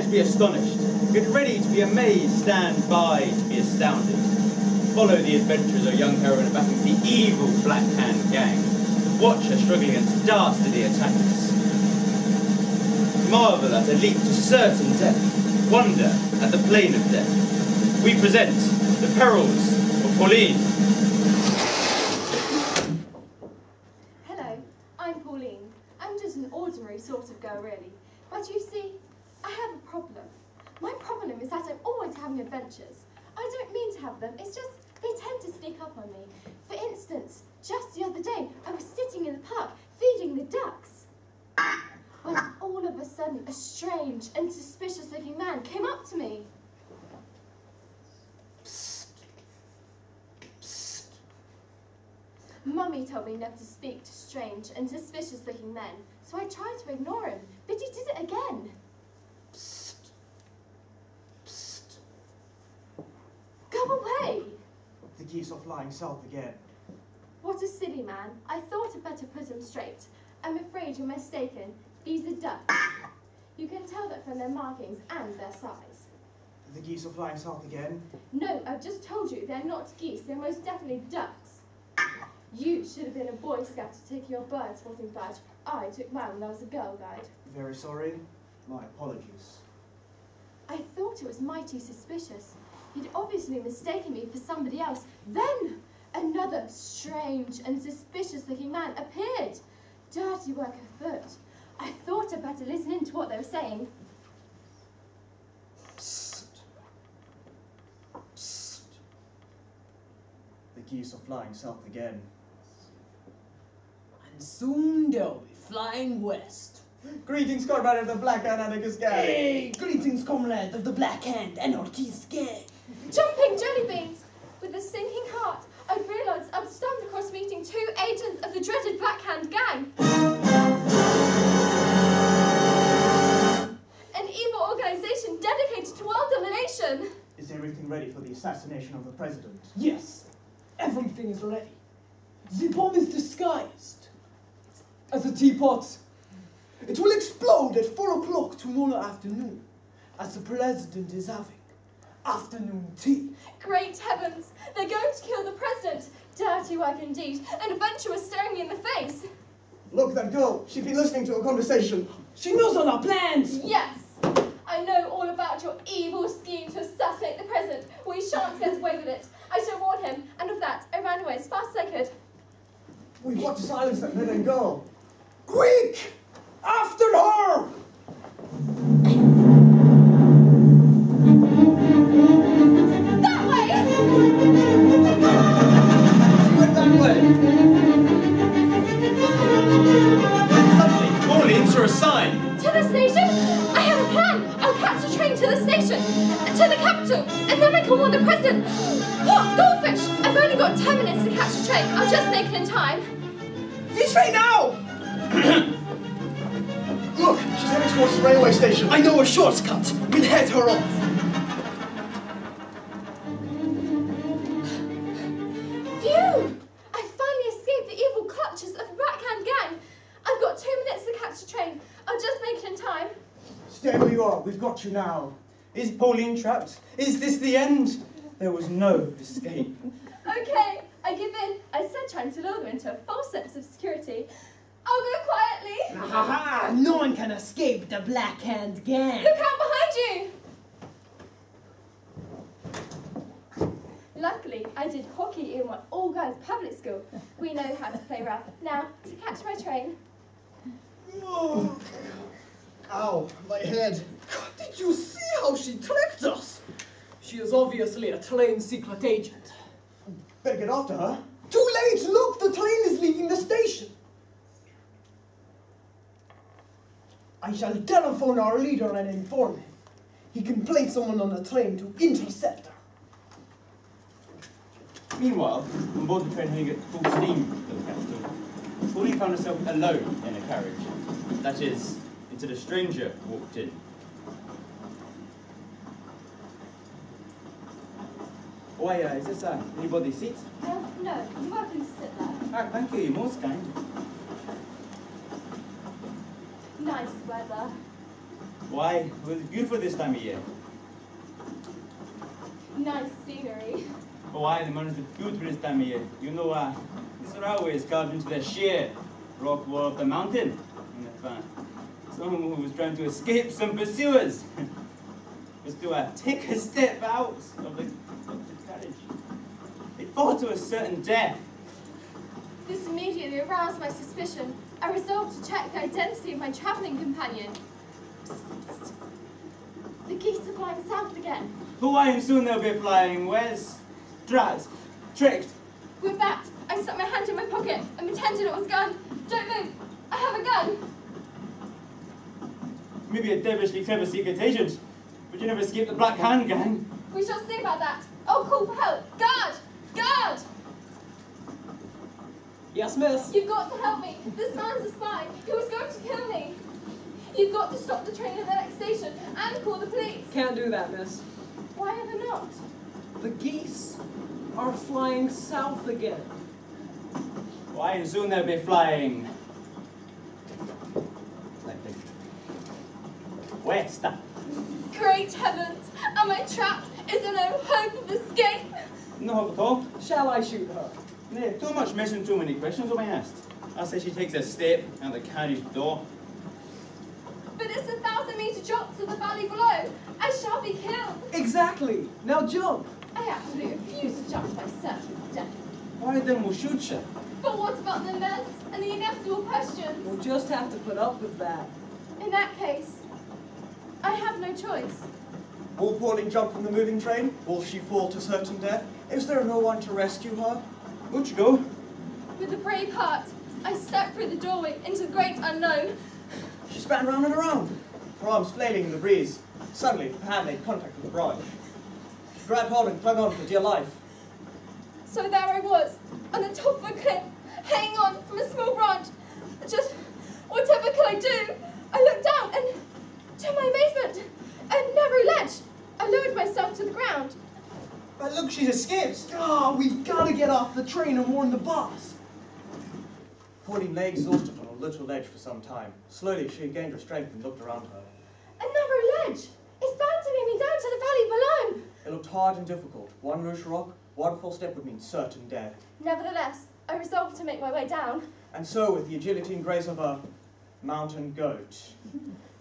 to be astonished. Get ready to be amazed. Stand by to be astounded. Follow the adventures of young heroine battling the evil Black Hand gang. Watch her struggle against dastardly attackers. Marvel at a leap to certain death. Wonder at the plane of death. We present the Perils of Pauline. Hello, I'm Pauline. I'm just an ordinary sort of girl, really. But you see, I have a problem. My problem is that I'm always having adventures. I don't mean to have them, it's just they tend to sneak up on me. For instance, just the other day, I was sitting in the park feeding the ducks, when all of a sudden a strange and suspicious looking man came up to me. Psst. Psst. Mummy told me never to speak to strange and suspicious looking men, so I tried to ignore him, but he did it again. Psst. Psst. Go away! The geese are flying south again. What a silly man. I thought I'd better put him straight. I'm afraid you're mistaken. These are ducks. You can tell that from their markings and their size. The geese are flying south again. No, I've just told you they're not geese. They're most definitely ducks. You should have been a Boy Scout to take your bird spotting badge. I took mine when I was a Girl Guide. Very sorry. My apologies. I thought it was mighty suspicious. He'd obviously mistaken me for somebody else. Then another strange and suspicious-looking man appeared. Dirty work afoot. I thought I'd better listen in to what they were saying. Psst. Psst. The geese are flying south again. And soon they'll be flying west. Greetings, comrade of the Black Hand Anarchist gang. Hey, greetings, comrade of the Black Hand Anarchist gang. Jumping jelly beans! With a sinking heart, I realised I'd stumbled across meeting two agents of the dreaded Black Hand gang. An evil organisation dedicated to world domination. Is everything ready for the assassination of the president? Yes, everything is ready. The bomb is disguised as a teapot. It will explode at 4 o'clock tomorrow afternoon, as the president is having afternoon tea. Great heavens! They're going to kill the president! Dirty work indeed. An adventurer staring me in the face. Look, that girl. She's been listening to a conversation. She knows all our plans. Yes! I know all about your evil scheme to assassinate the president. We shan't get away with it. I shall warn him, and with that, I ran away as fast as I could. We've got to silence that little girl. Quick! After her! That way! She went that way. Suddenly, Pauline saw a sign. To the station? I have a plan! I'll catch the train to the station, to the capital, and then I can warn the president. What? Goldfish! I've only got 10 minutes to catch the train. I'll just make it in time. This way now! Look, she's heading towards the railway station. I know a shortcut. We'll head her off. Phew! I finally escaped the evil clutches of the Black Hand gang. I've got 2 minutes to catch the train. I'll just make it in time. Stay where you are. We've got you now. Is Pauline trapped? Is this the end? There was no escape. Okay, I give in. I said trying to lure them into a false sense of security. I'll go quietly. Ha ha! No one can escape the Black Hand gang. Look out behind you! Luckily, I did hockey in my all-girls public school. We know how to play rough. Now, to catch my train. Oh. Ow, my head. Did you see how she tricked us? She is obviously a train secret agent. Better get after her. Too late! Look, the train is leaving the station. I shall telephone our leader and inform him. He can place someone on the train to intercept her. Meanwhile, on board the train heading at full steam for the capital, Pauline found herself alone in a carriage. That is, until a stranger walked in. Why, is this anybody's seat? No, you're welcome to sit there. Ah, thank you, you're most kind. Nice weather. Why, it was beautiful this time of year. Nice scenery. Why, the mountains are beautiful this time of year. You know, this railway is carved into the sheer rock wall of the mountain. And if someone who was trying to escape some pursuers was to take a step out of the carriage, they fall to a certain death. This immediately aroused my suspicion. I resolved to check the identity of my travelling companion. Psst, psst. The geese are flying south again. Why, and soon they'll be flying west. Drat, tricked. With that, I stuck my hand in my pocket and pretended it was a gun. Don't move, I have a gun. Maybe a devilishly clever secret agent, but you never escaped the Black Hand gang. We shall see about that. I'll call for help. Guard! Guard! Yes, miss? You've got to help me. This man's a spy. He was going to kill me. You've got to stop the train at the next station and call the police. Can't do that, miss. Why ever not? The geese are flying south again. Why, and soon they'll be flying west. Great heavens! Am I trapped? Is there no hope of escape? No hope at all. Shall I shoot her? Nay, too much missing, too many questions will be asked. I'll say she takes a step out the carriage door. But it's 1,000-metre drop to the valley below. I shall be killed. Exactly. Now jump. I absolutely refuse to jump by certain death. Why then we'll shoot you? But what about the events and the inevitable questions? We'll just have to put up with that. In that case, I have no choice. Will Pauline jump from the moving train? Will she fall to certain death? Is there no one to rescue her? Where'd you go? With a brave heart, I stepped through the doorway into the great unknown. She span round and around, her arms flailing in the breeze. Suddenly, her hand made contact with the branch. She grabbed hold and clung on for dear life. So there I was, on the top of a cliff, hanging on from a small branch. Just, whatever could I do? I looked down and, to my amazement, a narrow ledge. I lowered myself to the ground. But look, she's escaped! Ah, we've got to get off the train and warn the boss. Pauline lay exhausted on a little ledge for some time. Slowly, she gained her strength and looked around her. A narrow ledge. It's bound to lead me down to the valley below. It looked hard and difficult. One loose rock, one false step would mean certain death. Nevertheless, I resolved to make my way down. And so, with the agility and grace of a mountain goat,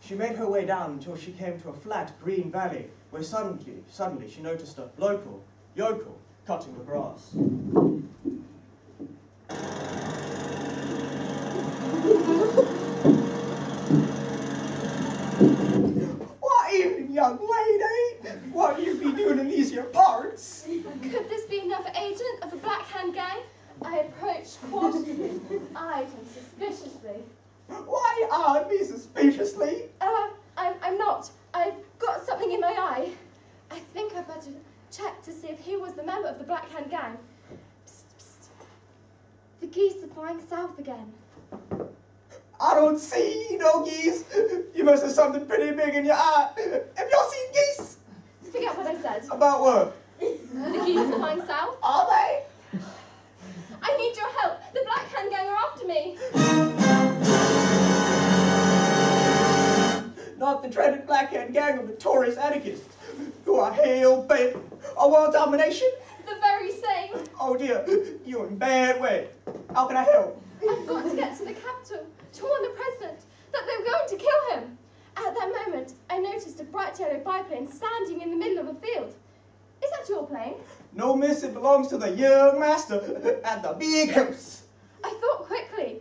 she made her way down until she came to a flat green valley, where suddenly she noticed a local yokel cutting the grass. What evening, young lady? What you be doing in these here parts? Could this be another agent of the Black Hand gang? I approached cautiously, eyed him suspiciously. Why eyed me suspiciously? I'm not. I've got something in my eye. I think I'd better check to see if he was the member of the Black Hand gang. Psst, psst. The geese are flying south again. I don't see no geese. You must have something pretty big in your eye. Have y'all seen geese? Forget what I said. About what? The geese are flying south. Are they? I need your help. The Black Hand gang are after me. Not the dreaded Black Hand gang of notorious anarchists who are hell-bent on world domination? The very same. Oh dear, you're in bad way. How can I help? I've got to get to the capital to warn the president that they were going to kill him. At that moment, I noticed a bright yellow biplane standing in the middle of a field. Is that your plane? No, miss, it belongs to the young master at the big house. I thought quickly.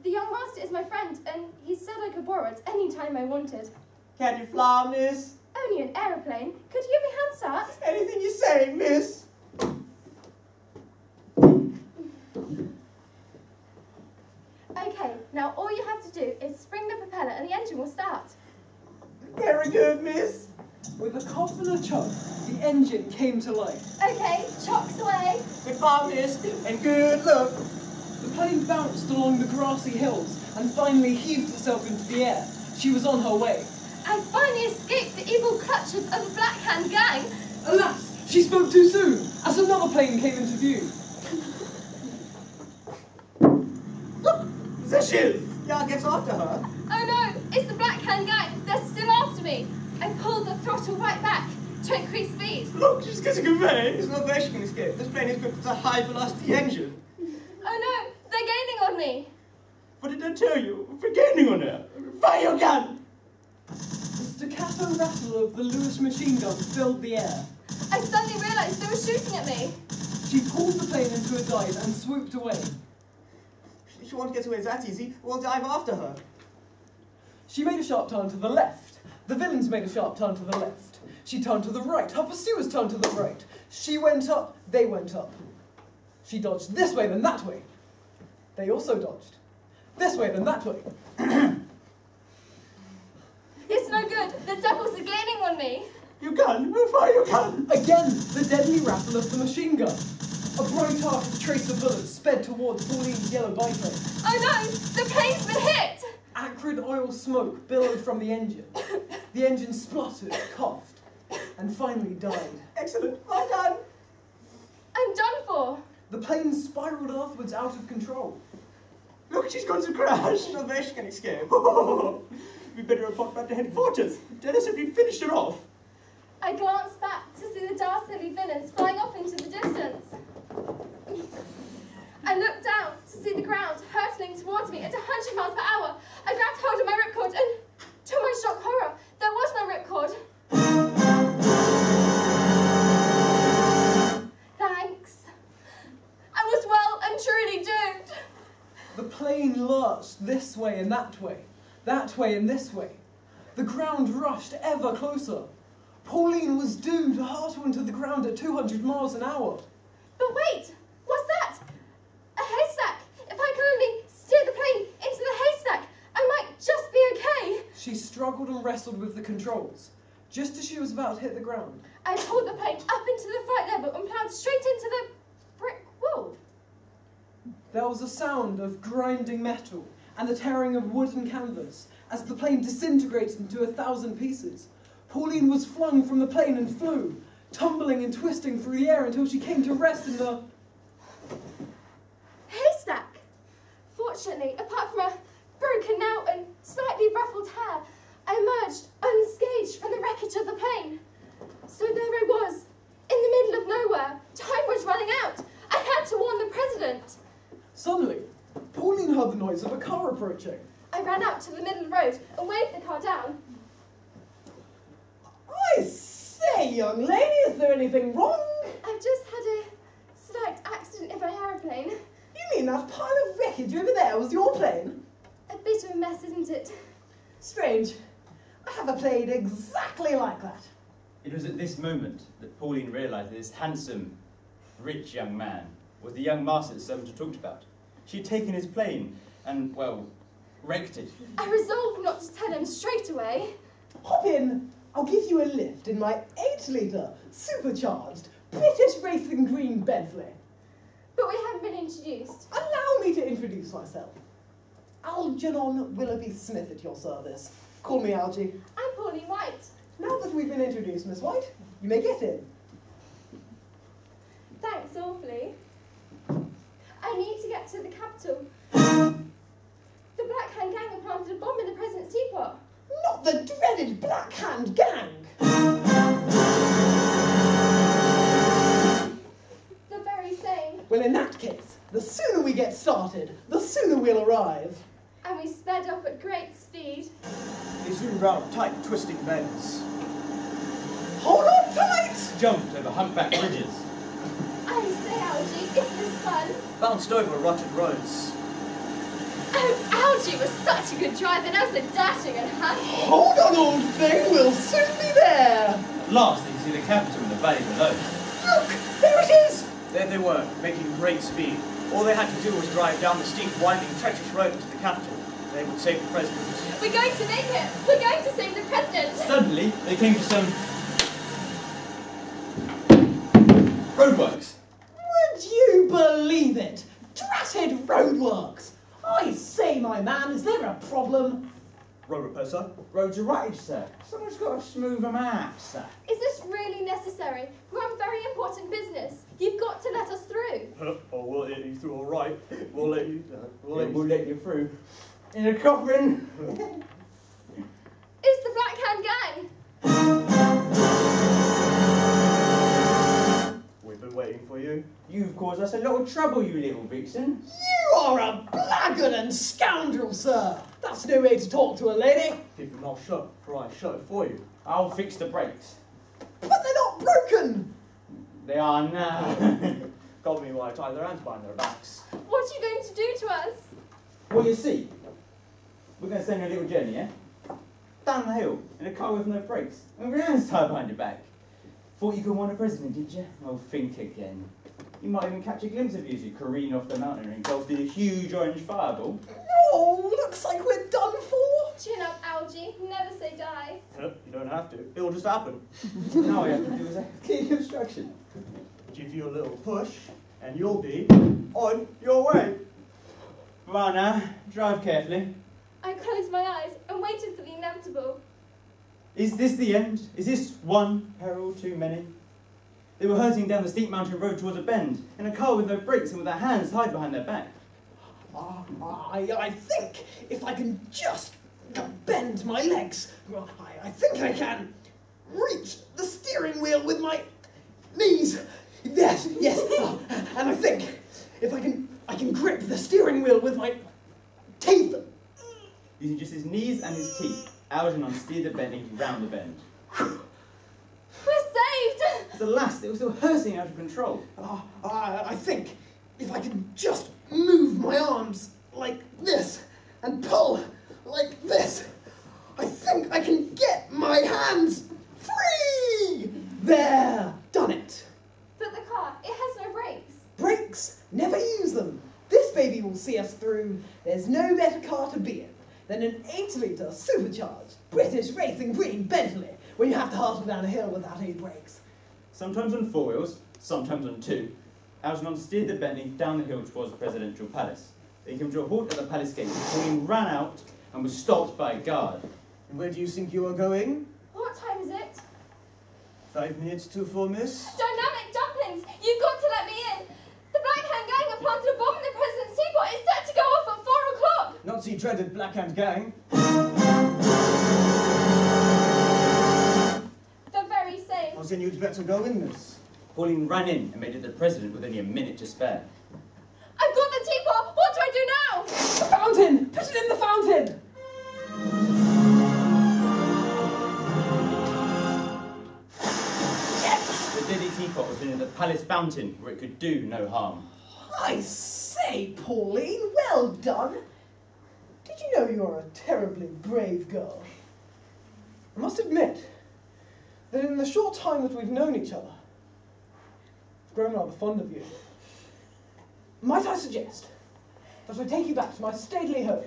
The young master is my friend, and he said I could borrow it any time I wanted. Can you fly, miss? Only an aeroplane. Could you give me hand start? Anything you say, miss. Okay, now all you have to do is spring the propeller and the engine will start. Very good, miss. With a cough and a choke, the engine came to life. Okay, chocks away. Goodbye, miss, and good luck. The plane bounced along the grassy hills and finally heaved itself into the air. She was on her way. I finally escaped the evil clutches of the Black Hand gang. Alas, she spoke too soon, as another plane came into view. Look, there she is. Yeah, gets after her. Oh no, It's the Black Hand gang. They're still after me. I pulled the throttle right back to increase speed. Look, she's getting away. There's no way she can escape. This plane is equipped with a high-velocity engine. Oh no, they're gaining on me. What did I tell you? We're gaining on her. Fire your gun! The staccato rattle of the Lewis machine gun filled the air. I suddenly realised they were shooting at me. She pulled the plane into a dive and swooped away. She won't get away that easy. We'll dive after her. She made a sharp turn to the left. The villains made a sharp turn to the left. She turned to the right. Her pursuers turned to the right. She went up. They went up. She dodged this way, then that way. They also dodged. This way, then that way. It's no good. The devils are gaining on me. Your gun! Fire your gun! Again, the deadly rattle of the machine gun. A bright arc of tracer bullets sped towards Pauline's yellow biplane. Oh no, the plane's been hit. Acrid oil smoke billowed from the engine. The engine spluttered, coughed, and finally died. Excellent. Well done. I'm done for. The plane spiraled earthwards out of control. Look, she's going to crash. There's no way she can escape. We better report back to headquarters. Tell us if you finished her off. I glanced back to see the dastardly villains flying off into the distance. I looked down to see the ground hurtling towards me at 100 miles per hour. I grabbed hold of my ripcord and, to my shocked horror, there was no ripcord. Thanks. I was well and truly doomed. The plane lurched this way and that way and this way. The ground rushed ever closer. Pauline was doomed to hurtle into the ground at 200 miles an hour. But wait, what's that? A haystack. If I could only steer the plane into the haystack, I might just be okay. She struggled and wrestled with the controls. Just as she was about to hit the ground, I pulled the plane up into the flight level and plowed straight into the brick wall. there was a sound of grinding metal and the tearing of wood and canvas as the plane disintegrated into 1,000 pieces. Pauline was flung from the plane and flew, tumbling and twisting through the air until she came to rest in the haystack. Fortunately, apart from a broken now and slightly ruffled hair, I emerged unscathed from the wreckage of the plane. So there I was, in the middle of nowhere. Time was running out. I had to warn the president. Suddenly, Pauline heard the noise of a car approaching. I ran out to the middle of the road and waved the car down. I say, young lady, is there anything wrong? I've just had a slight accident in my aeroplane. You mean that pile of wreckage over there was your plane? A bit of a mess, isn't it? Strange. I have a plane exactly like that. It was at this moment that Pauline realised that this handsome, rich young man was the young master that Servant had talked about. She'd taken his plane and, well, wrecked it. I resolved not to tell him straight away. Hop in. I'll give you a lift in my 8-litre, supercharged, British Racing Green Bentley. But we haven't been introduced. Allow me to introduce myself. Algernon Willoughby Smith at your service. Call me Algie. I'm Pauline White. Now that we've been introduced, Miss White, you may get in. Thanks awfully. I need to get to the capital. The Black Hand gang have planted a bomb in the president's teapot. Not the dreaded Black Hand gang! The very same. Well, in that case, the sooner we get started, the sooner we'll arrive. And we sped off at great speed. They zoomed round tight, twisting bends. Hold on tight! Jumped over humpback bridges. I say, Algie, isn't this fun? Bounced over rutted roads. Oh, Algie was such a good driver, now so dashing and handy. Hold on, old thing, we'll soon be there! At last they could see the capital in the valley below. Look, there it is! There they were, making great speed. All they had to do was drive down the steep, winding, treacherous road into the capital. They would save the president. We're going to make it. We're going to save the president. Suddenly, they came to some roadworks. Would you believe it? Dratted roadworks! I say, my man, is there a problem? Road repair, sir. Roads are right, sir. Someone's got to smooth them out, sir. Is this really necessary? We're on very important business. You've got to let us through. Oh, we'll let you through all right. We'll let you We'll let you through. In a coffin. It's the Black Hand Gang. We've been waiting for you. You've caused us a lot of trouble, you little vixen. You are a blackguard and scoundrel, sir. That's no way to talk to a lady. Keep your mouth shut, for I shut it for you. I'll fix the brakes. But they're not broken. They are now. Got me while I tie their hands behind their backs. What are you going to do to us? Well, you see, we're going to send you a little journey, yeah? Down the hill, in a car with no brakes, and with your hands tied behind your back. Thought you could want a president, did you? Oh, think again. You might even catch a glimpse of you as you careen off the mountain and engulfed in a huge orange fireball. Oh, looks like we're done for. Chin up, Algie. Never say die. You don't have to. It'll just happen. Now all you have to do is clear the obstruction. Give you a little push, and you'll be on your way. Right now, drive carefully. I closed my eyes and waited for the inevitable. Is this the end? Is this one peril too many? They were hurtling down the steep mountain road towards a bend, in a car with no brakes and with their hands tied behind their back. I think if I can just bend my legs, I think I can reach the steering wheel with my knees. Yes, yes. And I think if I can grip the steering wheel with my teeth. Using just his knees and his teeth, Algernon steered the bending round the bend. We're saved! But alas, they were still hurtling out of control. I think if I can just move my arms like this and pull like this, I think I can get my hands free! There! Done it! But the car, it has no brakes. Brakes! Never use them! This baby will see us through. There's no better car to be in than an 8-litre supercharged British racing breed Bentley when you have to hustle down a hill without any brakes. Sometimes on 4 wheels, sometimes on 2, Algernon steered the bending down the hill towards the presidential palace. They came to a halt at the palace gate. Pauline ran out and was stopped by a guard. And where do you think you are going? What time is it? 5 minutes to 4, miss? Dynamic dumplings! You've got to let me in! The Black Hand Gang have planted a bomb in the president's teapot. It's set to go off at 4 o'clock! Not the dreaded Black Hand Gang. The very same. Well, then you'd better go in, miss. Pauline ran in and made it the president with only a minute to spare. I've got the teapot! What do I do now? The fountain! Put it in the fountain! The deadly teapot was in the palace fountain where it could do no harm. I say, Pauline, well done. Did you know you're a terribly brave girl? I must admit that in the short time that we've known each other, I've grown rather fond of you. Might I suggest that I take you back to my stately home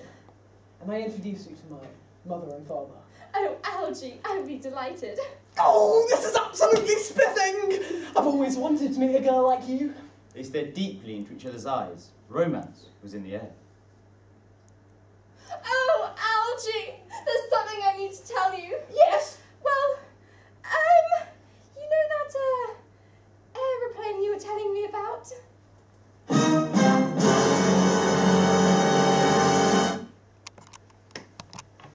and I introduce you to my mother and father? Oh, Algie, I'd be delighted. Oh, this is absolutely spiffing! I've always wanted to meet a girl like you. They stared deeply into each other's eyes. Romance was in the air.